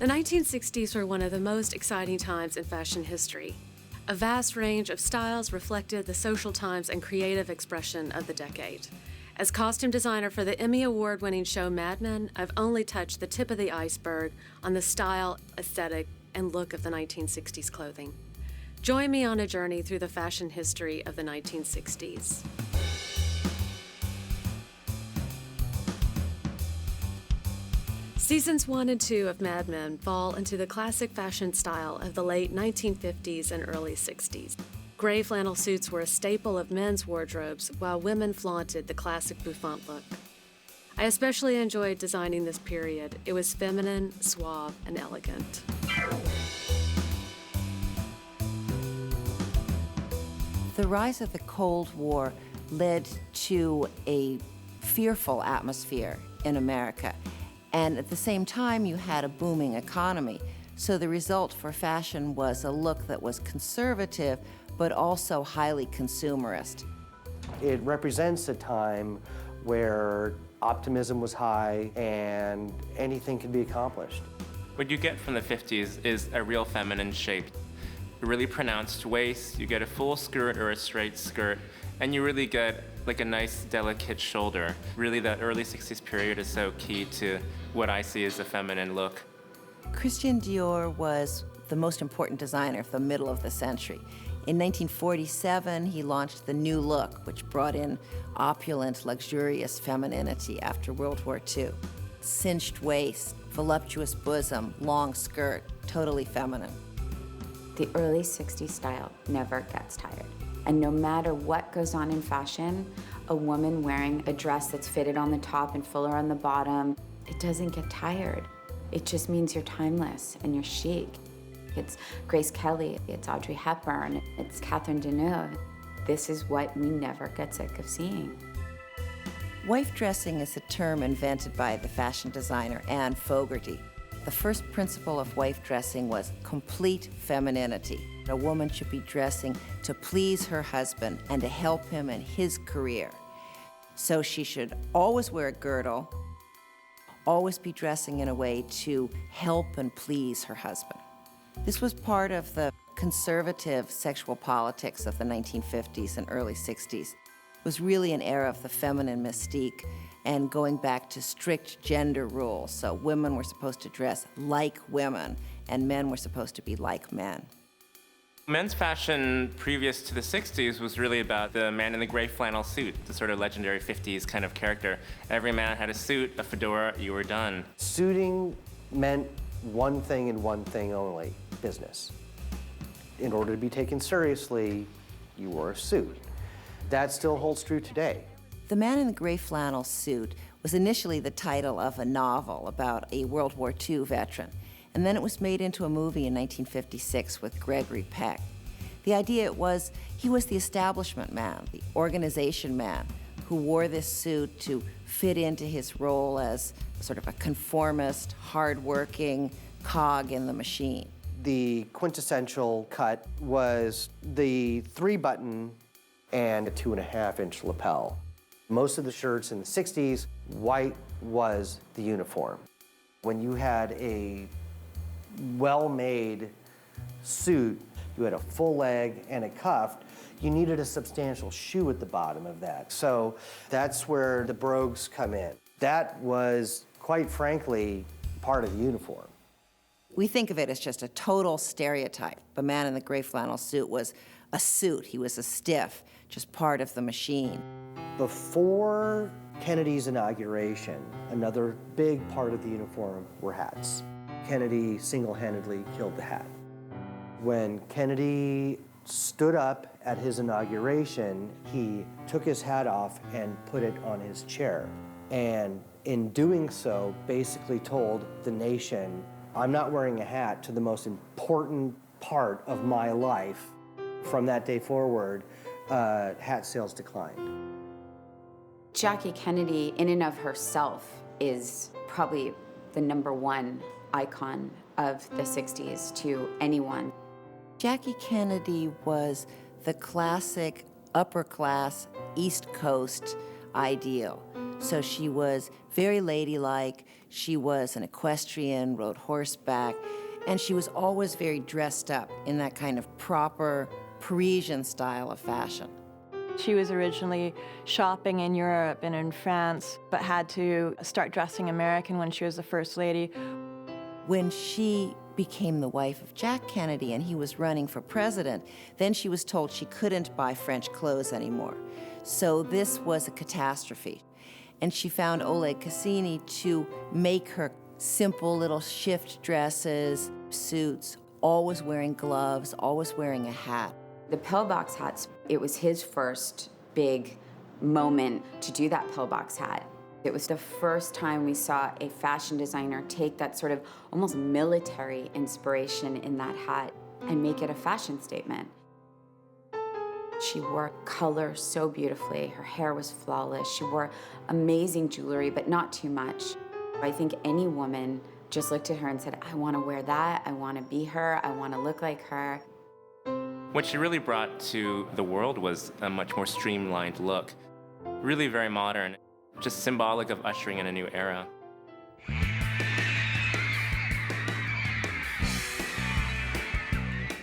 The 1960s were one of the most exciting times in fashion history. A vast range of styles reflected the social times and creative expression of the decade. As costume designer for the Emmy Award-winning show Mad Men, I've only touched the tip of the iceberg on the style, aesthetic, and look of the 1960s clothing. Join me on a journey through the fashion history of the 1960s. Seasons 1 and 2 of Mad Men fall into the classic fashion style of the late 1950s and early 60s. Gray flannel suits were a staple of men's wardrobes, while women flaunted the classic bouffant look. I especially enjoyed designing this period. It was feminine, suave, and elegant. The rise of the Cold War led to a fearful atmosphere in America. And at the same time, you had a booming economy. So the result for fashion was a look that was conservative, but also highly consumerist. It represents a time where optimism was high and anything could be accomplished. What you get from the 50s is a real feminine shape. A really pronounced waist, you get a full skirt or a straight skirt, and you really get like a nice, delicate shoulder. Really, that early 60s period is so key to what I see as a feminine look. Christian Dior was the most important designer of the middle of the century. In 1947, he launched the New Look, which brought in opulent, luxurious femininity after World War II. Cinched waist, voluptuous bosom, long skirt, totally feminine. The early 60s style never gets tired. And no matter what goes on in fashion, a woman wearing a dress that's fitted on the top and fuller on the bottom, it doesn't get tired. It just means you're timeless and you're chic. It's Grace Kelly, it's Audrey Hepburn, it's Catherine Deneuve. This is what we never get sick of seeing. Wife dressing is a term invented by the fashion designer Anne Fogarty. The first principle of wife dressing was complete femininity. A woman should be dressing to please her husband and to help him in his career. So she should always wear a girdle, always be dressing in a way to help and please her husband. This was part of the conservative sexual politics of the 1950s and early 60s. It was really an era of the feminine mystique and going back to strict gender rules. So women were supposed to dress like women and men were supposed to be like men. Men's fashion previous to the 60s was really about the man in the gray flannel suit, the sort of legendary 50s kind of character. Every man had a suit, a fedora, you were done. Suiting meant one thing and one thing only, business. In order to be taken seriously, you wore a suit. That still holds true today. The Man in the Gray Flannel Suit was initially the title of a novel about a World War II veteran, and then it was made into a movie in 1956 with Gregory Peck. The idea was he was the establishment man, the organization man, who wore this suit to fit into his role as sort of a conformist, hardworking cog in the machine. The quintessential cut was the 3-button and a 2.5-inch lapel. Most of the shirts in the 60s, white was the uniform. When you had a well-made suit, you had a full leg and a cuffed, you needed a substantial shoe at the bottom of that. So that's where the brogues come in. That was, quite frankly, part of the uniform. We think of it as just a total stereotype. The man in the gray flannel suit was a suit. He was a stiff, just part of the machine. Before Kennedy's inauguration, another big part of the uniform were hats. Kennedy single-handedly killed the hat. When Kennedy stood up at his inauguration, he took his hat off and put it on his chair. And in doing so, basically told the nation, I'm not wearing a hat to the most important part of my life. From that day forward, hat sales declined. Jackie Kennedy, in and of herself, is probably the #1 icon of the 60s to anyone. Jackie Kennedy was the classic upper-class East Coast ideal. So she was very ladylike, she was an equestrian, rode horseback, and she was always very dressed up in that kind of proper Parisian style of fashion. She was originally shopping in Europe and in France, but had to start dressing American when she was the First Lady. When she became the wife of Jack Kennedy and he was running for president, then she was told she couldn't buy French clothes anymore. So this was a catastrophe. And she found Oleg Cassini to make her simple little shift dresses, suits, always wearing gloves, always wearing a hat. The pillbox hats, it was his first big moment to do that pillbox hat. It was the first time we saw a fashion designer take that sort of almost military inspiration in that hat and make it a fashion statement. She wore color so beautifully. Her hair was flawless. She wore amazing jewelry, but not too much. I think any woman just looked at her and said, I want to wear that. I want to be her. I want to look like her. What she really brought to the world was a much more streamlined look. Really very modern, just symbolic of ushering in a new era.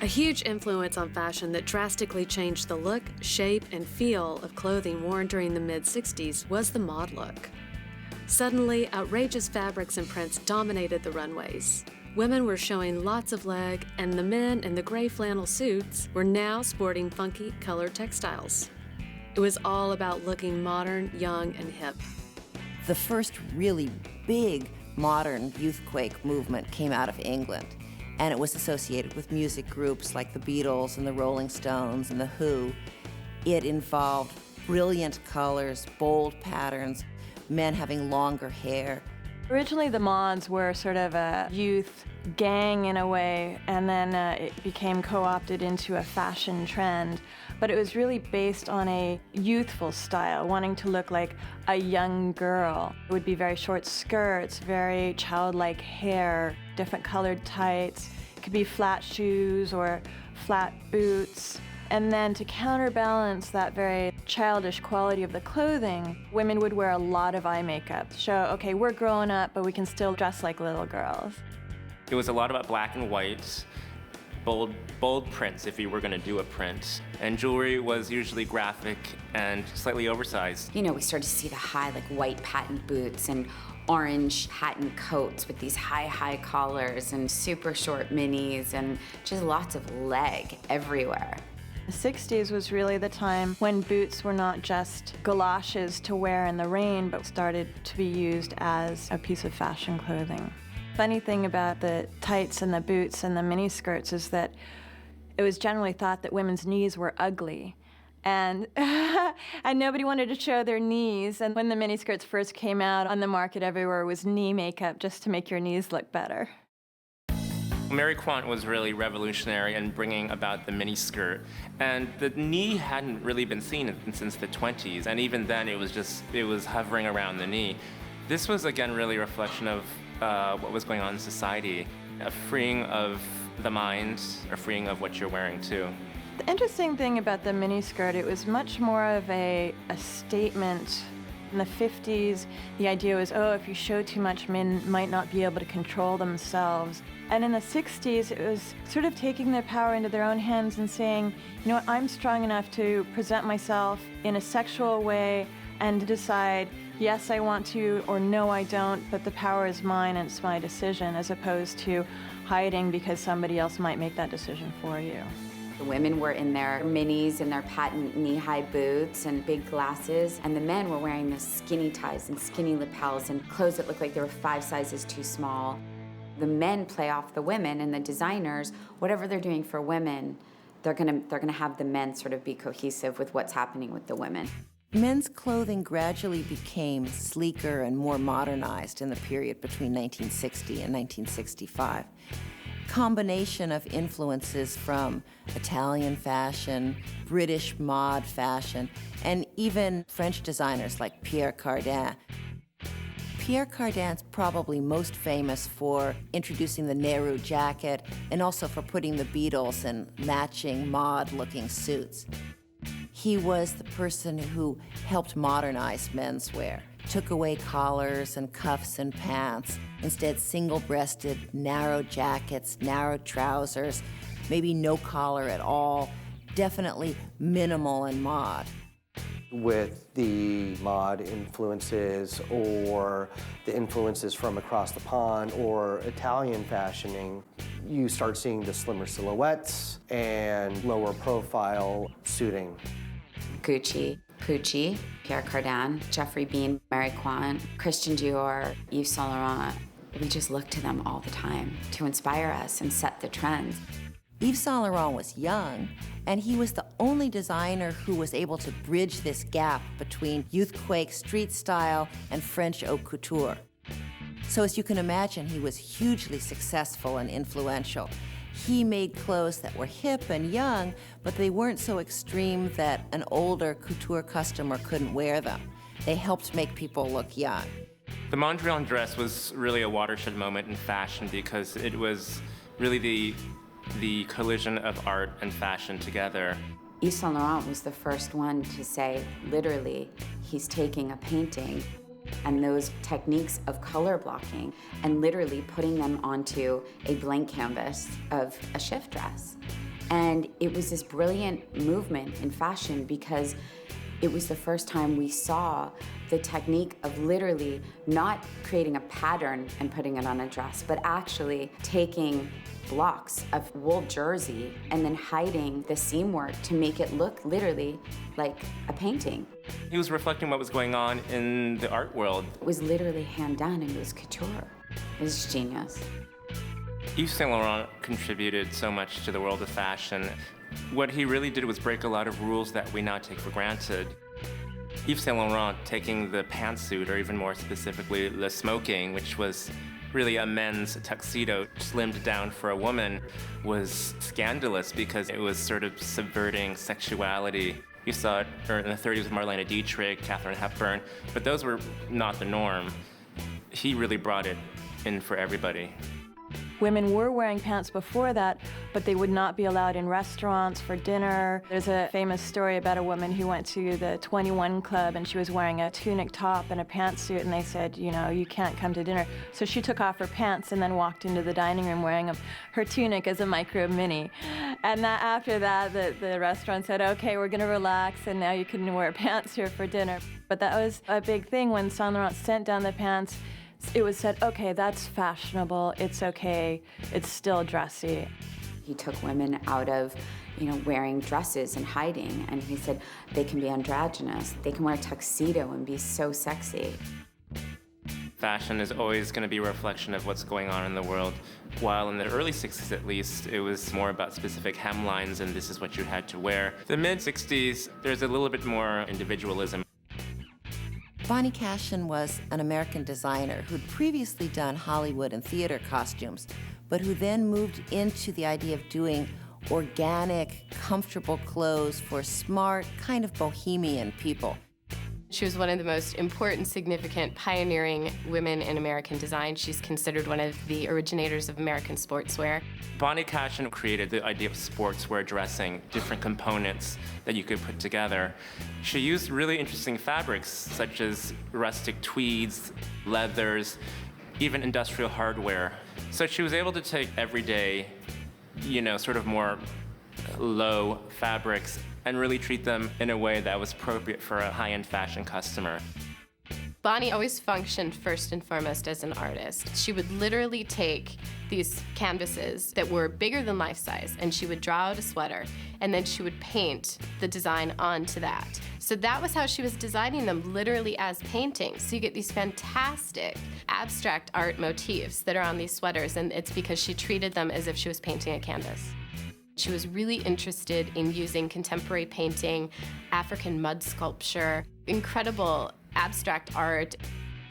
A huge influence on fashion that drastically changed the look, shape, and feel of clothing worn during the mid-60s was the mod look. Suddenly, outrageous fabrics and prints dominated the runways. Women were showing lots of leg, and the men in the gray flannel suits were now sporting funky colored textiles. It was all about looking modern, young, and hip. The first really big modern youthquake movement came out of England, and it was associated with music groups like the Beatles and the Rolling Stones and the Who. It involved brilliant colors, bold patterns, men having longer hair. Originally, the mods were sort of a youth gang in a way, and then it became co-opted into a fashion trend. But it was really based on a youthful style, wanting to look like a young girl. It would be very short skirts, very childlike hair, different colored tights. It could be flat shoes or flat boots. And then to counterbalance that very childish quality of the clothing, women would wear a lot of eye makeup to show, okay, we're grown up, but we can still dress like little girls. It was a lot about black and white, bold prints if you were going to do a print. And jewelry was usually graphic and slightly oversized. You know, we started to see the high, like white patent boots and orange patent coats with these high collars and super short minis and just lots of leg everywhere. The 60s was really the time when boots were not just galoshes to wear in the rain, but started to be used as a piece of fashion clothing. Funny thing about the tights and the boots and the miniskirts is that it was generally thought that women's knees were ugly. And nobody wanted to show their knees. And when the miniskirts first came out on the market everywhere was knee makeup just to make your knees look better. Mary Quant was really revolutionary in bringing about the miniskirt, and the knee hadn't really been seen since the 20s, and even then it was hovering around the knee. This was again really a reflection of what was going on in society, a freeing of the mind, a freeing of what you're wearing too. The interesting thing about the miniskirt, it was much more of a statement. In the 50s, the idea was, oh, if you show too much, men might not be able to control themselves. And in the 60s, it was sort of taking their power into their own hands and saying, you know what, I'm strong enough to present myself in a sexual way and to decide, yes, I want to, or no, I don't, but the power is mine and it's my decision, as opposed to hiding because somebody else might make that decision for you. The women were in their minis and their patent knee-high boots and big glasses, and the men were wearing those skinny ties and skinny lapels and clothes that looked like they were 5 sizes too small. The men play off the women, and the designers, whatever they're doing for women, they're gonna have the men sort of be cohesive with what's happening with the women. Men's clothing gradually became sleeker and more modernized in the period between 1960 and 1965. Combination of influences from Italian fashion, British mod fashion, and even French designers like Pierre Cardin. Pierre Cardin's probably most famous for introducing the Nehru jacket and also for putting the Beatles in matching mod-looking suits. He was the person who helped modernize menswear. took away collars and cuffs and pants, instead single-breasted, narrow jackets, narrow trousers, maybe no collar at all, definitely minimal in mod. With the mod influences or the influences from across the pond or Italian fashioning, you start seeing the slimmer silhouettes and lower profile suiting. Gucci, Pucci, Pierre Cardin, Jeffrey Bean, Mary Quant, Christian Dior, Yves Saint Laurent. We just look to them all the time to inspire us and set the trends. Yves Saint Laurent was young, and he was the only designer who was able to bridge this gap between youthquake street style and French haute couture. So as you can imagine, he was hugely successful and influential. He made clothes that were hip and young, but they weren't so extreme that an older couture customer couldn't wear them. They helped make people look young. The Mondrian dress was really a watershed moment in fashion because it was really the collision of art and fashion together. Yves Saint Laurent was the first one to say, literally, he's taking a painting and those techniques of color blocking and literally putting them onto a blank canvas of a shift dress. And it was this brilliant movement in fashion because it was the first time we saw the technique of literally not creating a pattern and putting it on a dress, but actually taking blocks of wool jersey and then hiding the seam work to make it look literally like a painting. He was reflecting what was going on in the art world. It was literally hand done and it was couture. It was genius. Yves Saint Laurent contributed so much to the world of fashion. What he really did was break a lot of rules that we now take for granted. Yves Saint Laurent taking the pantsuit, or even more specifically, the smoking, which was really a men's tuxedo slimmed down for a woman, was scandalous because it was sort of subverting sexuality. You saw it in the 30s with Marlene Dietrich, Katharine Hepburn, but those were not the norm. He really brought it in for everybody. Women were wearing pants before that, but they would not be allowed in restaurants for dinner. There's a famous story about a woman who went to the 21 Club and she was wearing a tunic top and a pantsuit, and they said, you know, you can't come to dinner. So she took off her pants and then walked into the dining room wearing her tunic as a micro mini. And after that, the restaurant said, okay, we're gonna relax and now you can wear pants here for dinner. But that was a big thing when Saint Laurent sent down the pants. It was said, okay, that's fashionable, it's okay, it's still dressy. He took women out of, wearing dresses and hiding, and he said they can be androgynous, they can wear a tuxedo and be so sexy. Fashion is always going to be a reflection of what's going on in the world. While in the early 60s, at least, it was more about specific hemlines and this is what you had to wear. The mid-60s, there's a little bit more individualism. Bonnie Cashin was an American designer who'd previously done Hollywood and theater costumes, but who then moved into the idea of doing organic, comfortable clothes for smart, kind of bohemian people. She was one of the most important, significant, pioneering women in American design. She's considered one of the originators of American sportswear. Bonnie Cashin created the idea of sportswear dressing, different components that you could put together. She used really interesting fabrics, such as rustic tweeds, leathers, even industrial hardware. So she was able to take everyday, sort of more low fabrics and really treat them in a way that was appropriate for a high-end fashion customer. Bonnie always functioned first and foremost as an artist. She would literally take these canvases that were bigger than life size, and she would draw out a sweater, and then she would paint the design onto that. So that was how she was designing them, literally as paintings. So you get these fantastic abstract art motifs that are on these sweaters, and it's because she treated them as if she was painting a canvas. She was really interested in using contemporary painting, African mud sculpture, incredible abstract art.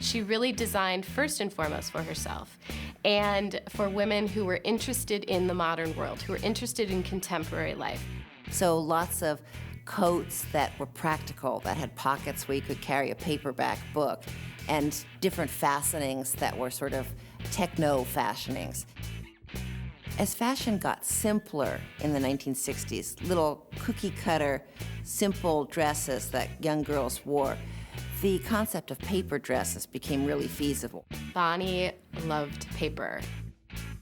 She really designed first and foremost for herself and for women who were interested in the modern world, who were interested in contemporary life. So lots of coats that were practical, that had pockets where you could carry a paperback book, and different fastenings that were sort of techno fashionings. As fashion got simpler in the 1960s, little cookie-cutter, simple dresses that young girls wore, the concept of paper dresses became really feasible. Bonnie loved paper.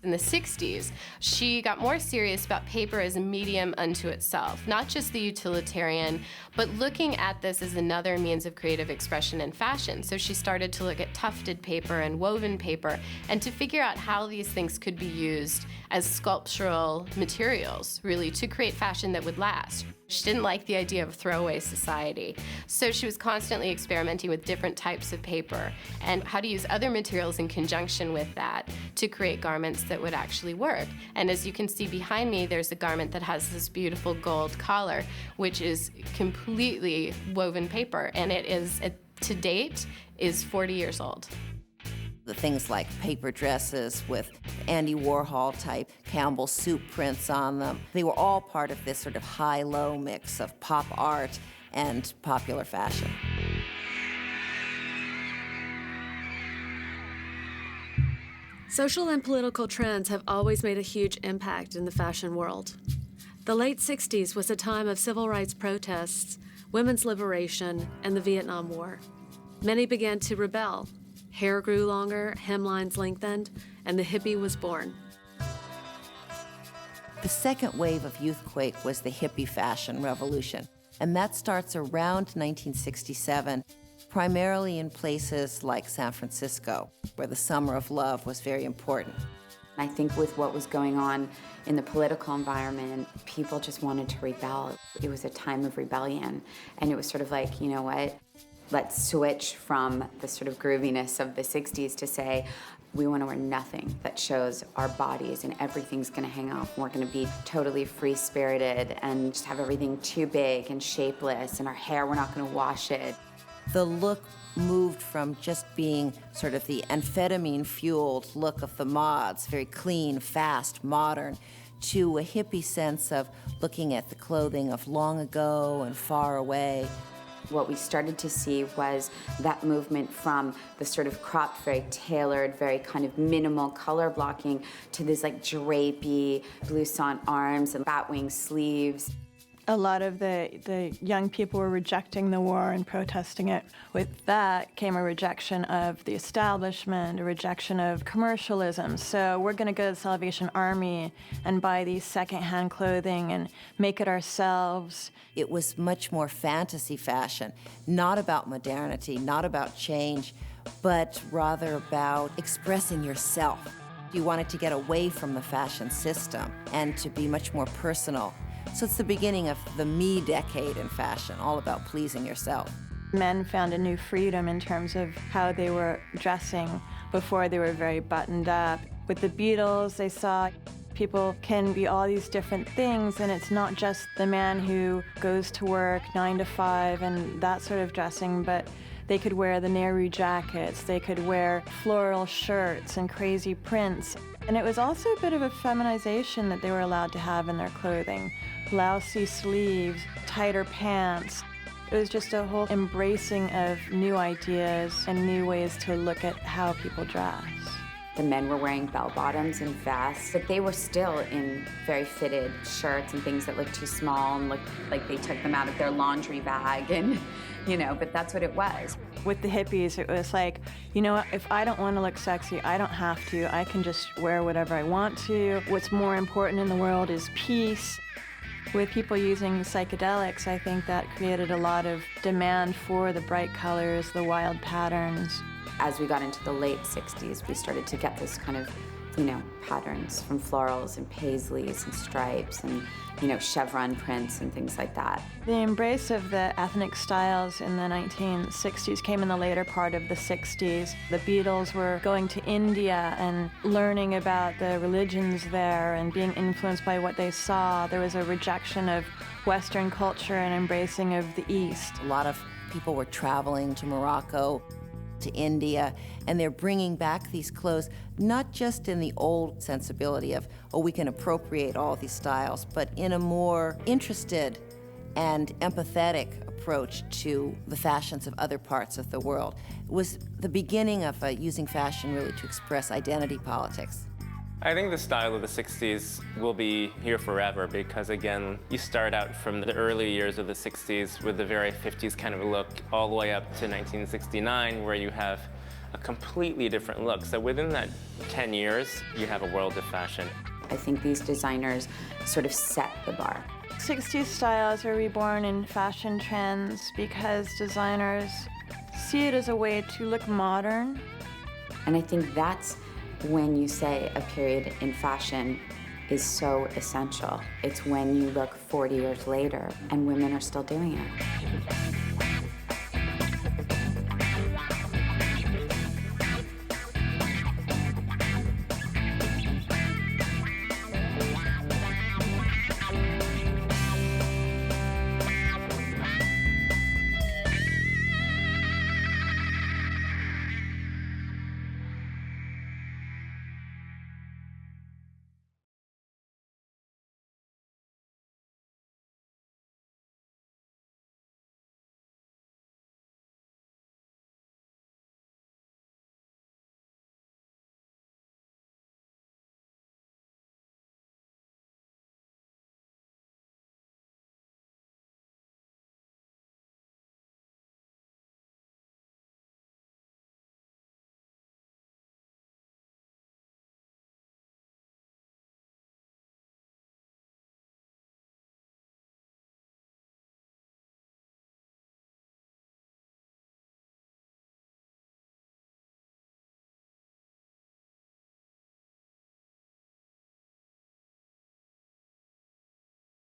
In the 60s, she got more serious about paper as a medium unto itself, not just the utilitarian, but looking at this as another means of creative expression in fashion. So she started to look at tufted paper and woven paper and to figure out how these things could be used as sculptural materials, really, to create fashion that would last. She didn't like the idea of throwaway society, so she was constantly experimenting with different types of paper and how to use other materials in conjunction with that to create garments that would actually work. And as you can see behind me, there's a garment that has this beautiful gold collar, which is completely woven paper, and it is, to date, is 40 years old. The things like paper dresses with Andy Warhol type Campbell soup prints on them, they were all part of this sort of high-low mix of pop art and popular fashion. Social and political trends have always made a huge impact in the fashion world. The late 60s was a time of civil rights protests, women's liberation, and the Vietnam War. Many began to rebel. Hair grew longer, hemlines lengthened, and the hippie was born. The second wave of youthquake was the hippie fashion revolution, and that starts around 1967, primarily in places like San Francisco, where the Summer of Love was very important. I think with what was going on in the political environment, people just wanted to rebel. It was a time of rebellion, and it was sort of like, you know what? Let's switch from the sort of grooviness of the 60s to say, we want to wear nothing that shows our bodies and everything's going to hang off. We're going to be totally free-spirited and just have everything too big and shapeless, and our hair, we're not going to wash it. The look moved from just being sort of the amphetamine-fueled look of the mods, very clean, fast, modern, to a hippie sense of looking at the clothing of long ago and far away. What we started to see was that movement from the sort of cropped, very tailored, very kind of minimal color blocking to this like drapey, blouson arms and batwing sleeves. A lot of the young people were rejecting the war and protesting it. With that came a rejection of the establishment, a rejection of commercialism. So we're going to go to the Salvation Army and buy these secondhand clothing and make it ourselves. It was much more fantasy fashion, not about modernity, not about change, but rather about expressing yourself. You wanted to get away from the fashion system and to be much more personal. So it's the beginning of the me decade in fashion, all about pleasing yourself. Men found a new freedom in terms of how they were dressing. Before, they were very buttoned up. With the Beatles, they saw people can be all these different things, and it's not just the man who goes to work 9 to 5 and that sort of dressing, but they could wear the Nehru jackets, they could wear floral shirts and crazy prints. And it was also a bit of a feminization that they were allowed to have in their clothing. Blousey sleeves, tighter pants. It was just a whole embracing of new ideas and new ways to look at how people dress. The men were wearing bell-bottoms and vests, but they were still in very fitted shirts and things that looked too small and looked like they took them out of their laundry bag, and, you know, but that's what it was. With the hippies, it was like, you know what, if I don't want to look sexy, I don't have to. I can just wear whatever I want to. What's more important in the world is peace. With people using psychedelics, I think that created a lot of demand for the bright colors, the wild patterns. As we got into the late 60s, we started to get this kind of, you know, patterns from florals and paisleys and stripes and, you know, chevron prints and things like that. The embrace of the ethnic styles in the 1960s came in the later part of the 60s. The Beatles were going to India and learning about the religions there and being influenced by what they saw. There was a rejection of Western culture and embracing of the East. A lot of people were traveling to Morocco, to India, and they're bringing back these clothes, not just in the old sensibility of, oh, we can appropriate all these styles, but in a more interested and empathetic approach to the fashions of other parts of the world. It was the beginning of using fashion really to express identity politics. I think the style of the 60s will be here forever because, again, you start out from the early years of the 60s with the very 50s kind of look all the way up to 1969 where you have a completely different look. So within that 10 years, you have a world of fashion. I think these designers sort of set the bar. 60s styles are reborn in fashion trends because designers see it as a way to look modern. And I think that's when you say a period in fashion is so essential. It's when you look 40 years later and women are still doing it.